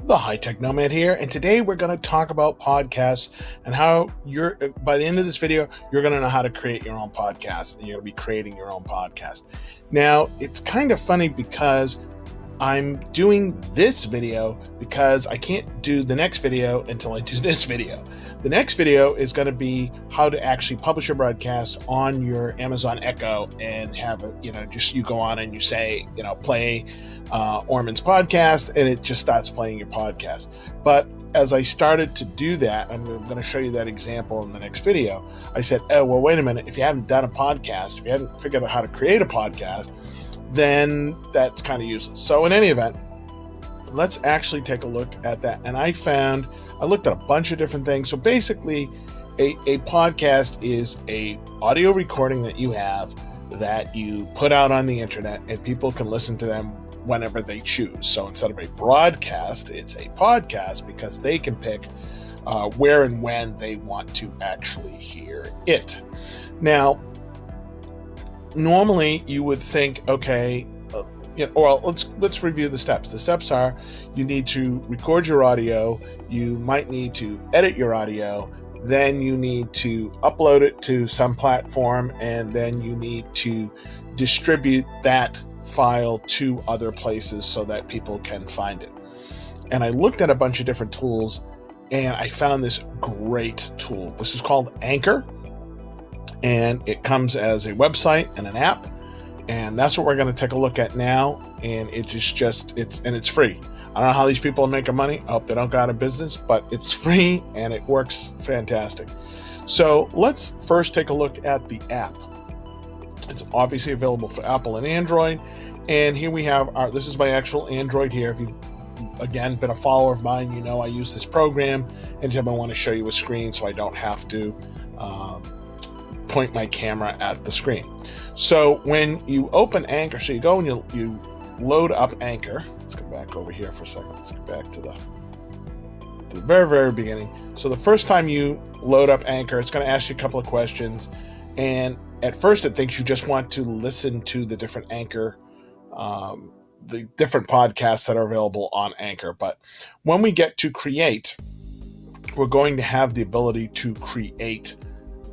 The High Tech Nomad here, and today we're going to talk about podcasts and how by the end of this video, you're going to know how to create your own podcast, and you're going to be creating your own podcast. Now, it's kind of funny because I'm doing this video because I can't do the next video until I do this video. The next video is going to be how to actually publish a broadcast on your Amazon Echo and have just you go on and you say, play Orman's podcast, and it just starts playing your podcast. But as I started to do that, I'm going to show you that example in the next video. I said, oh, well, wait a minute. If you haven't done a podcast, if you haven't figured out how to create a podcast, then that's kind of useless. So in any event, let's actually take a look at that. And I looked at a bunch of different things. So basically, a podcast is a audio recording that you have that you put out on the internet, and people can listen to them whenever they choose. So instead of a broadcast, it's a podcast because they can pick where and when they want to actually hear it. Now, normally you would think, okay, let's review the steps. The steps are: you need to record your audio, you might need to edit your audio, then you need to upload it to some platform, and then you need to distribute that file to other places so that people can find it. And I looked at a bunch of different tools, and I found this great tool. This is called Anchor, and it comes as a website and an app, and that's what we're going to take a look at now. And it's free. I don't know how these people are making money. I hope they don't go out of business, but it's free and it works fantastic. So let's first take a look at the app. It's obviously available for Apple and Android. And here we have this is my actual Android here. If you've, again, been a follower of mine, you know I use this program. Anytime I want to show you a screen so I don't have to point my camera at the screen. So when you open Anchor, so you go and you load up Anchor. Let's come back over here for a second. Let's go back to the very, very beginning. So the first time you load up Anchor, it's going to ask you a couple of questions. And at first it thinks you just want to listen to the different Anchor, the different podcasts that are available on Anchor. But when we get to create, we're going to have the ability to create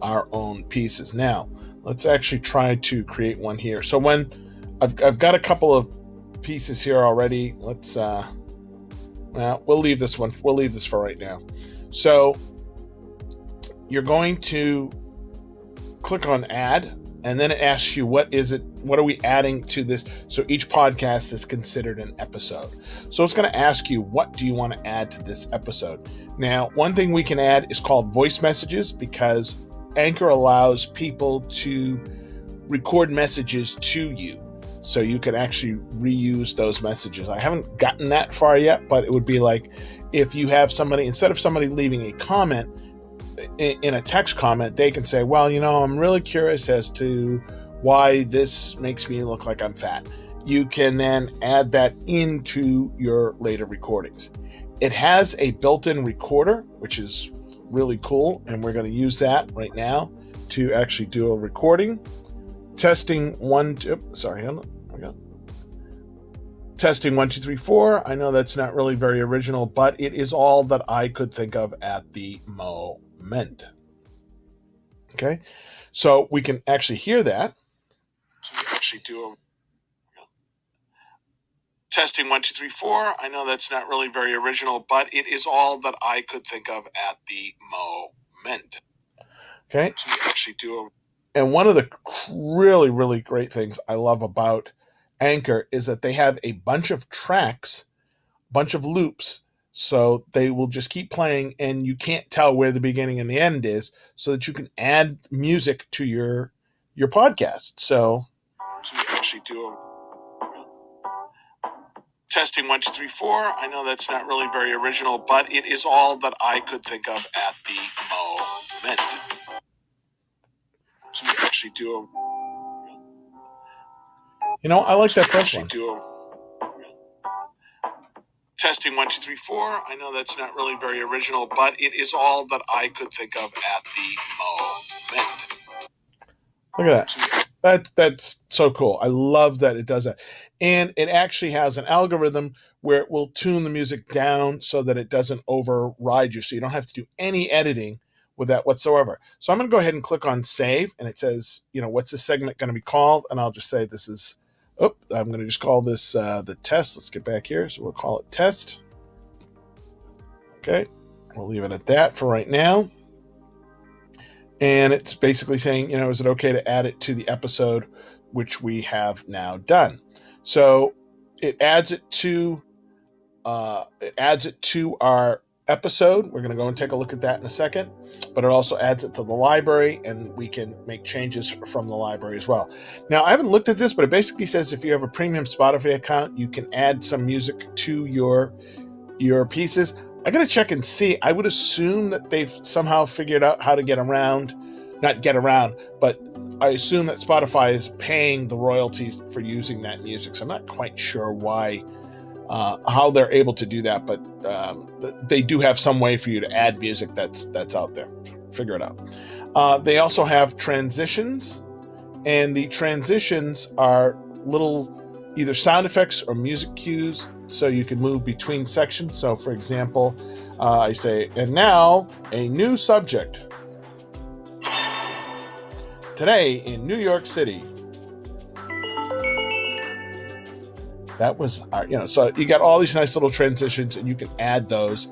our own pieces. Now, let's actually try to create one here. So when I've got a couple of pieces here already, let's we'll leave this one. We'll leave this for right now. So you're going to click on add, and then it asks you what are we adding to this. So each podcast is considered an episode. So it's going to ask you, what do you want to add to this episode? Now, one thing we can add is called voice messages, because Anchor allows people to record messages to you, so you can actually reuse those messages. I haven't gotten that far yet, but it would be like if you have somebody, instead of somebody leaving a comment in a text comment, they can say, well, I'm really curious as to why this makes me look like I'm fat. You can then add that into your later recordings. It has a built-in recorder, which is really cool, and we're going to use that right now to actually do a recording. Testing 1 2 Testing 1 2 3 4. I know that's not really very original, but it is all that I could think of at the moment. Okay, so we can actually hear that. So we actually do a testing 1 2 3 4. I know that's not really very original, but it is all that I could think of at the moment. Okay, so we actually do a. And one of the really, really great things I love about Anchor is that they have a bunch of tracks, bunch of loops, so they will just keep playing, and you can't tell where the beginning and the end is, so that you can add music to your podcast. So we actually do a testing 1 2 3 4. I know that's not really very original, but it is all that I could think of at the moment. So we actually do a. I like that first one. Testing 1 2 3 4. I know that's not really very original, but it is all that I could think of at the moment. Look at that. That's so cool. I love that it does that. And it actually has an algorithm where it will tune the music down so that it doesn't override you. So you don't have to do any editing with that whatsoever. So I'm going to go ahead and click on save, and it says, what's this segment going to be called? And I'll just say this is, I'm going to just call this the test. Let's get back here. So we'll call it test. Okay. We'll leave it at that for right now. And it's basically saying, is it okay to add it to the episode, which we have now done. So it adds it to our episode. We're going to go and take a look at that in a second, but it also adds it to the library, and we can make changes from the library as well. Now, I haven't looked at this, but it basically says if you have a premium Spotify account, you can add some music to your pieces. I got to check and see. I would assume that they've somehow figured out how to but I assume that Spotify is paying the royalties for using that music. So I'm not quite sure why, how they're able to do that, but they do have some way for you to add music that's out there. Figure it out. They also have transitions, and the transitions are little either sound effects or music cues, so you can move between sections. So, for example, I say, and now a new subject. Today in New York City. That was our, so you got all these nice little transitions, and you can add those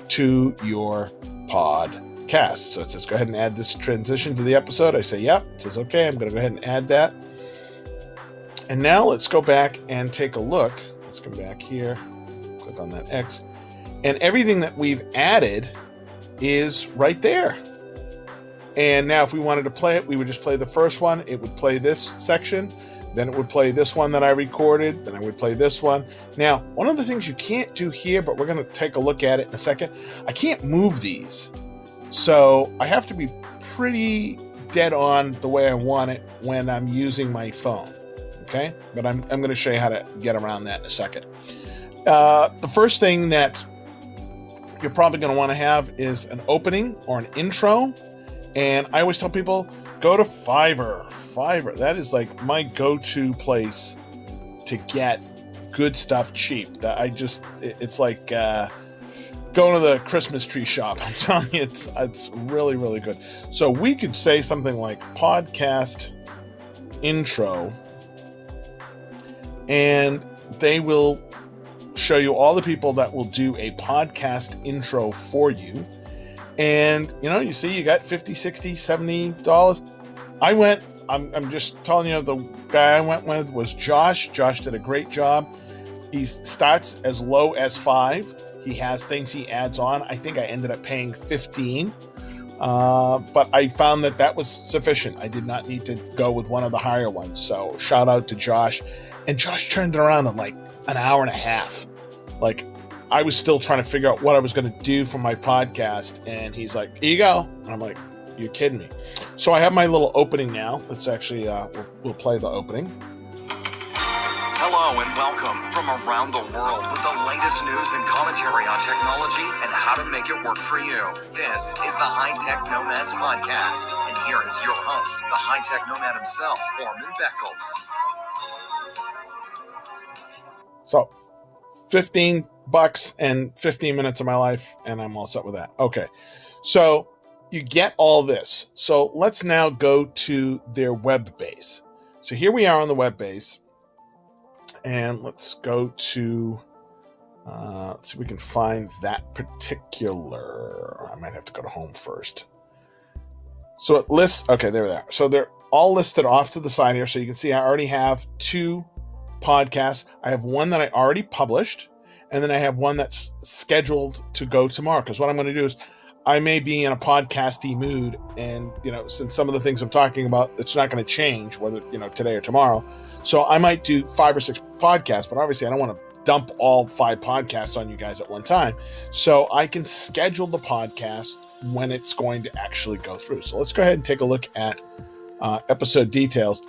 to your podcast. So it says, go ahead and add this transition to the episode. I say, yep. It says, okay, I'm going to go ahead and add that. And now let's go back and take a look. Let's come back here, click on that X, and everything that we've added is right there. And now if we wanted to play it, we would just play the first one. It would play this section. Then it would play this one that I recorded. Then I would play this one. Now, one of the things you can't do here, but we're going to take a look at it in a second, I can't move these. So I have to be pretty dead on the way I want it when I'm using my phone. Okay? But I'm going to show you how to get around that in a second. The first thing that you're probably going to want to have is an opening or an intro. And I always tell people, go to Fiverr. Fiverr, that is like my go-to place to get good stuff cheap. It's like going to the Christmas tree shop. I'm telling you, it's really, really good. So we could say something like podcast intro, and they will show you all the people that will do a podcast intro for you. And, you see, you got $50, $60, $70. I'm just telling you, the guy I went with was Josh. Josh did a great job. He starts as low as $5. He has things he adds on. I think I ended up paying $15. But I found that was sufficient. I did not need to go with one of the higher ones. So shout out to Josh. And Josh turned it around in like an hour and a half. Like, I was still trying to figure out what I was going to do for my podcast, and he's like, here you go. And I'm like, you're kidding me. So I have my little opening now. Let's actually, we'll play the opening. Hello and welcome from around the world with the latest news and commentary on technology and how to make it work for you. This is the High Tech Nomads Podcast, and here is your host, the High Tech Nomad himself, Orman Beckles. So, $15 and 15 minutes of my life, and I'm all set with that. Okay, so you get all this. So let's now go to their web base. So here we are on the web base, and let's go to let's see if we can find that particular. I might have to go to home first. So it lists, okay, there they are. So they're all listed off to the side here. So you can see I already have 2 podcasts. I have one that I already published, and then I have one that's scheduled to go tomorrow. Because what I'm going to do is I may be in a podcasty mood, and since some of the things I'm talking about, it's not going to change whether today or tomorrow. So I might do 5 or 6 podcasts, but obviously I don't want to dump all 5 podcasts on you guys at one time. So I can schedule the podcast when it's going to actually go through. So let's go ahead and take a look at episode details.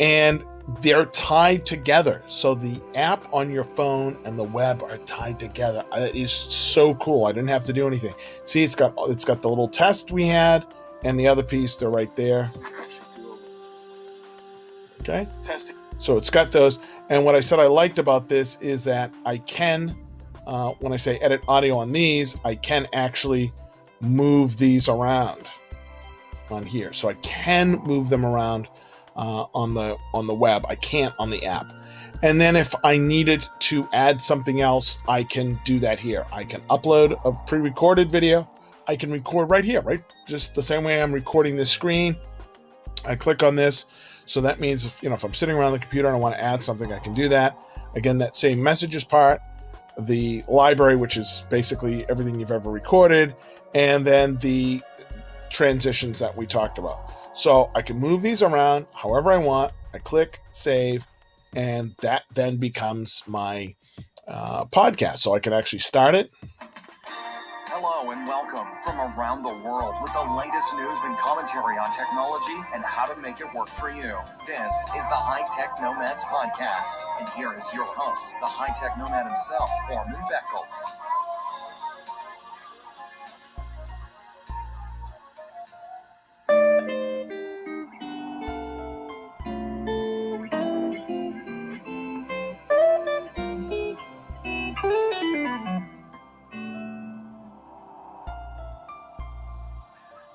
And they're tied together. So the app on your phone and the web are tied together. It is so cool. I didn't have to do anything. See, it's got the little test we had, and the other piece, they're right there. Okay. Testing. So it's got those. And what I said I liked about this is that I can, when I say edit audio on these, I can actually move these around on here. So I can move them around on the web. I can't on the app. And then if I needed to add something else, I can do that here. I can upload a pre-recorded video. I can record right here, right? Just the same way I'm recording this screen. I click on this. So that means if I'm sitting around the computer and I want to add something, I can do that. Again, that same messages part, the library, which is basically everything you've ever recorded, and then the transitions that we talked about. So I can move these around however I want. I click save, and that then becomes my podcast. So I can actually start it. Hello and welcome from around the world with the latest news and commentary on technology and how to make it work for you. This is the High Tech Nomads Podcast. And here is your host, the High Tech Nomad himself, Orman Beckles.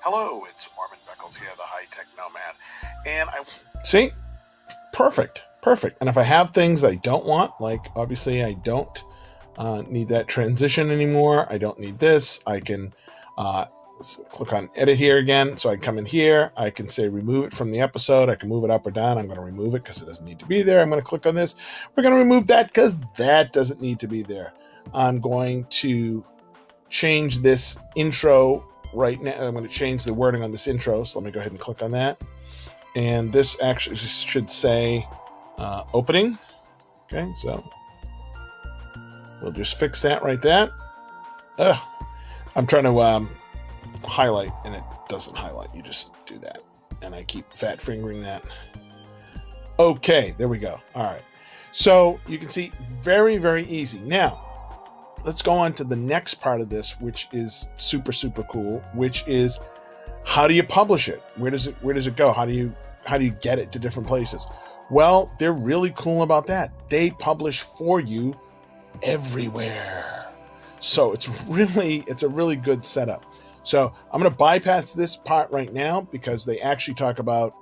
Hello, it's Orman Beckles here, the High Tech Nomad. And see, perfect. And if I have things I don't want, like obviously I don't need that transition anymore. I don't need this. I can click on edit here again. So I come in here. I can say remove it from the episode. I can move it up or down. I'm going to remove it because it doesn't need to be there. I'm going to click on this. We're going to remove that because that doesn't need to be there. I'm going to change this intro right now. I'm going to change the wording on this intro. So let me go ahead and click on that. And this actually should say opening. Okay, so we'll just fix that right there. I'm trying to highlight and it doesn't highlight. You just do that. And I keep fat fingering that. Okay, there we go. All right. So you can see very, very easy. Now, let's go on to the next part of this, which is super, super cool, which is how do you publish it? Where does it go? How do you get it to different places? Well, they're really cool about that. They publish for you everywhere. So it's a really good setup. So I'm going to bypass this part right now because they actually talk about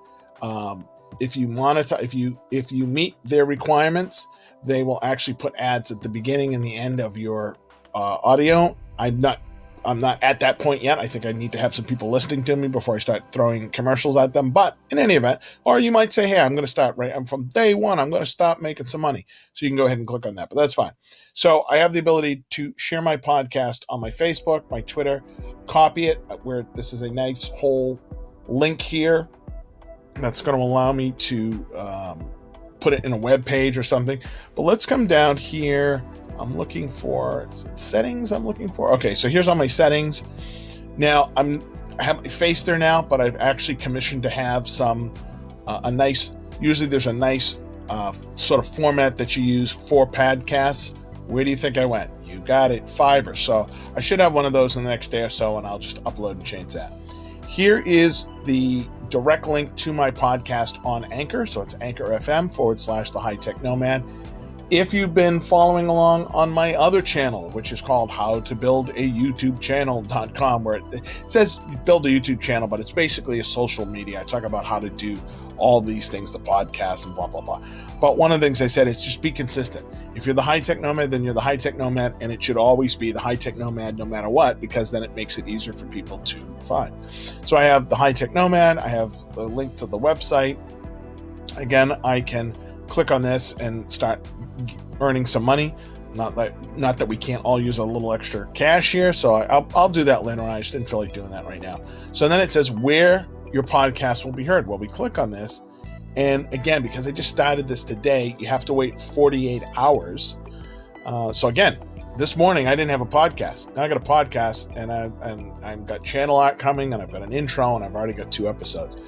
if you meet their requirements, they will actually put ads at the beginning and the end of your audio. I'm not at that point yet. I think I need to have some people listening to me before I start throwing commercials at them. But in any event, or you might say, hey, I'm going to start I'm from day one. I'm going to stop making some money. So you can go ahead and click on that, but that's fine. So I have the ability to share my podcast on my Facebook, my Twitter, copy it where this is a nice whole link here. That's going to allow me to put it in a web page or something. But let's come down here. I'm looking for settings. Okay, so here's all my settings. Now I have my face there now, but I've actually commissioned to have some usually there's a nice sort of format that you use for podcasts. Where do you think I went? You got it, Fiverr. So I should have one of those in the next day or so, and I'll just upload and change that. Here is the direct link to my podcast on Anchor. So it's Anchor FM / The High Tech Nomad. If you've been following along on my other channel, which is called How to Build a YouTube Channel.com, where it says build a YouTube channel, but it's basically a social media. I talk about how to do all these things, the podcast and blah, blah, blah. But one of the things I said is just be consistent. If you're the High Tech Nomad, then you're the High Tech Nomad, and it should always be the High Tech Nomad no matter what, because then it makes it easier for people to find. So I have the High Tech Nomad. I have the link to the website. Again, I can click on this and start earning some money. Not that we can't all use a little extra cash here, so I'll do that later on. I just didn't feel like doing that right now. So then it says where your podcast will be heard. Well, we click on this, and again, because I just started this today, you have to wait 48 hours. So again, this morning I didn't have a podcast. Now I got a podcast, and I've got channel art coming, and I've got an intro, and I've already got 2 episodes.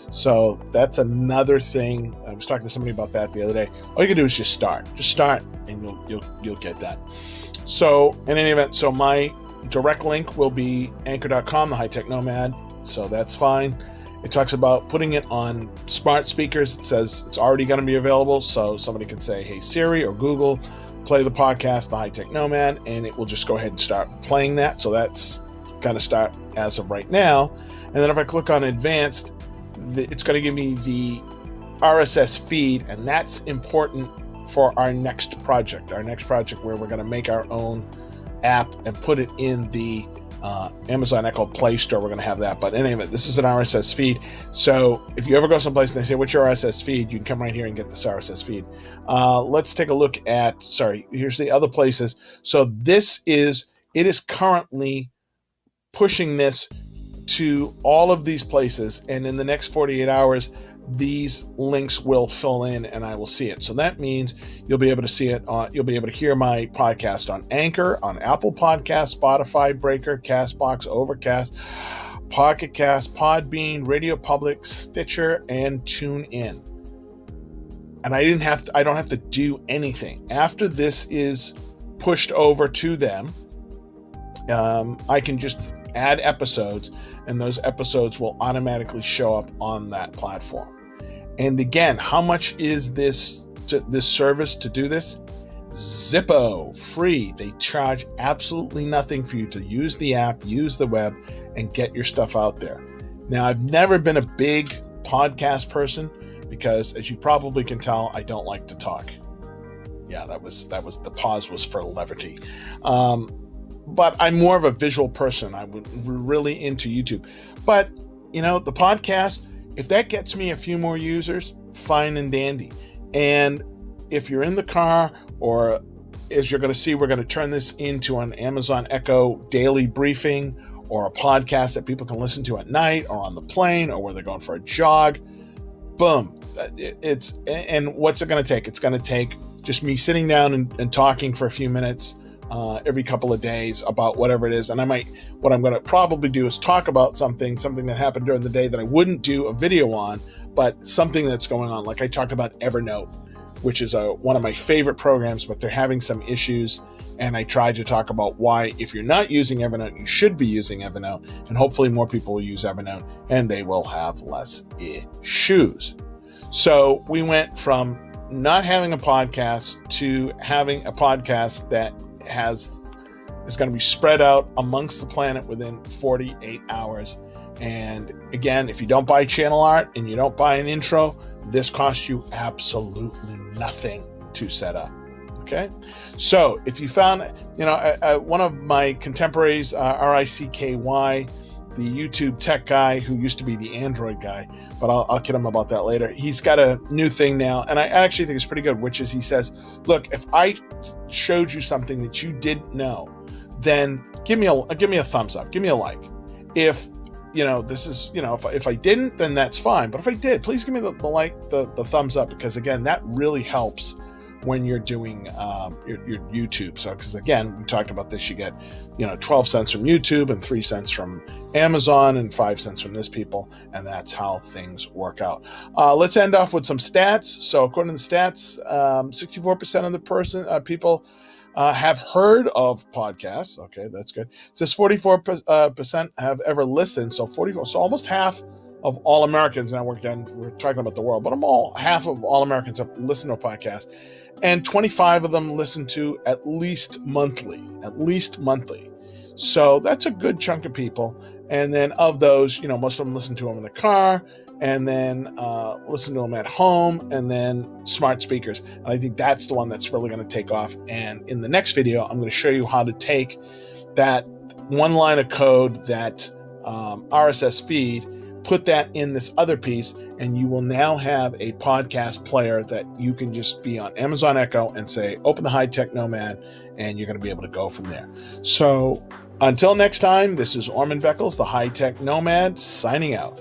So that's another thing. I was talking to somebody about that the other day. All you can do is just start, and you'll get that. So in any event, so my direct link will be anchor.com, the High Tech Nomad. So that's fine. It talks about putting it on smart speakers. It says it's already going to be available, so somebody can say, hey Siri or Google, play the podcast, The High Tech Nomad, and it will just go ahead and start playing that. So that's going to start as of right now. And then if I click on advanced, it's going to give me the RSS feed, and that's important for our next project where we're going to make our own app and put it in the Amazon Echo Play Store. We're going to have that. But in any event, this is an RSS feed. So if you ever go someplace and they say, what's your RSS feed? You can come right here and get this RSS feed. Let's take a look at, here's the other places. So it is currently pushing this to all of these places. And in the next 48 hours, these links will fill in and I will see it. So that means you'll be able to see it you'll be able to hear my podcast on Anchor, on Apple Podcasts, Spotify, Breaker, Castbox, Overcast, Pocket Cast, Podbean, Radio Public, Stitcher, and TuneIn. And I don't have to do anything. After this is pushed over to them, I can just add episodes, and those episodes will automatically show up on that platform. And again, how much is this service to do this? Zippo, free. They charge absolutely nothing for you to use the app, use the web, and get your stuff out there. Now, I've never been a big podcast person because, as you probably can tell, I don't like to talk. Yeah, that was the pause was for levity. But I'm more of a visual person. I'm really into YouTube. But, the podcast, if that gets me a few more users, fine and dandy. And if you're in the car, or as you're going to see, we're going to turn this into an Amazon Echo daily briefing, or a podcast that people can listen to at night or on the plane or where they're going for a jog. Boom. And what's it going to take? It's going to take just me sitting down and talking for a few minutes every couple of days about whatever it is. And what I'm going to probably do is talk about something that happened during the day that I wouldn't do a video on, but something that's going on. Like I talked about Evernote, which is one of my favorite programs, but they're having some issues. And I tried to talk about why, if you're not using Evernote, you should be using Evernote. And hopefully more people will use Evernote and they will have less issues. So we went from not having a podcast to having a podcast that is going to be spread out amongst the planet within 48 hours. And again, if you don't buy channel art and you don't buy an intro, this costs you absolutely nothing to set up. Okay. So if you found, one of my contemporaries, RICKY, the YouTube tech guy who used to be the Android guy, but I'll kid him about that later. He's got a new thing now, and I actually think it's pretty good, which is he says, look, if I showed you something that you didn't know, then give me a thumbs up, give me a like. If this is, if I didn't, then that's fine. But if I did, please give me the like, the thumbs up, because again, that really helps when you're doing your YouTube. So, because again, we talked about this, you get 12 cents from YouTube and 3 cents from Amazon and 5 cents from this people, and that's how things work out. Let's end off with some stats. So according to the stats, 64% of the people have heard of podcasts. Okay, that's good. It says 44% have ever listened. So 44, so almost half of all Americans. Now we're talking about the world, but half of all Americans have listened to a podcast. And 25 of them listen to at least monthly. So that's a good chunk of people. And then of those, most of them listen to them in the car, and then listen to them at home, and then smart speakers. And I think that's the one that's really going to take off. And in the next video, I'm going to show you how to take that one line of code, that RSS feed, put that in this other piece, and you will now have a podcast player that you can just be on Amazon Echo and say, open the High Tech Nomad, and you're going to be able to go from there. So until next time, this is Orman Beckles, the High Tech Nomad, signing out.